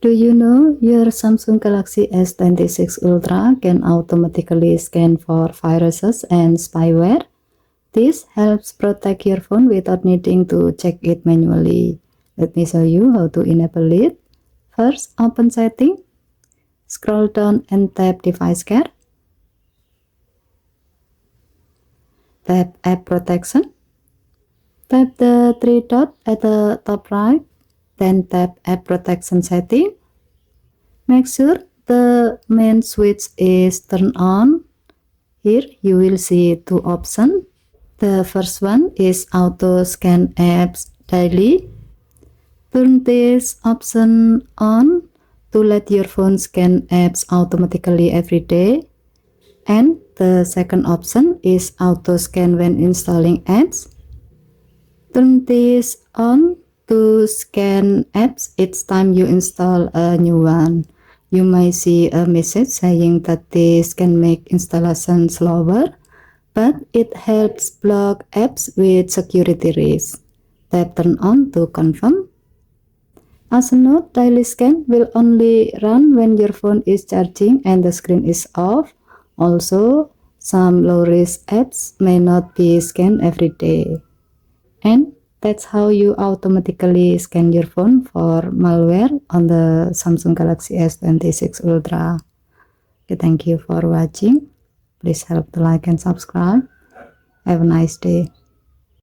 Do you know your Samsung Galaxy S26 Ultra can automatically scan for viruses and spyware? This helps protect your phone without needing to check it manually. Let me show you how to enable it. First, open Setting, scroll down and tap Device Care. Tap App Protection. Tap the three dots at the top right, then tap App Protection Setting. Make sure the main switch is turned on. Here you will see two options. The first one is Auto Scan Apps Daily. Turn this option on to let your phone scan apps automatically every day. And the second option is Auto Scan when installing apps. Turn this on to scan apps each time you install a new one. You may see a message saying that this can make installation slower, but it helps block apps with security risks. Tap Turn On to confirm. As a note, daily scan will only run when your phone is charging and the screen is off. Also, some low-risk apps may not be scanned every day. And that's how you automatically scan your phone for malware on the Samsung Galaxy S26 Ultra. Okay, thank you for watching. Please help to like and subscribe. Have a nice day.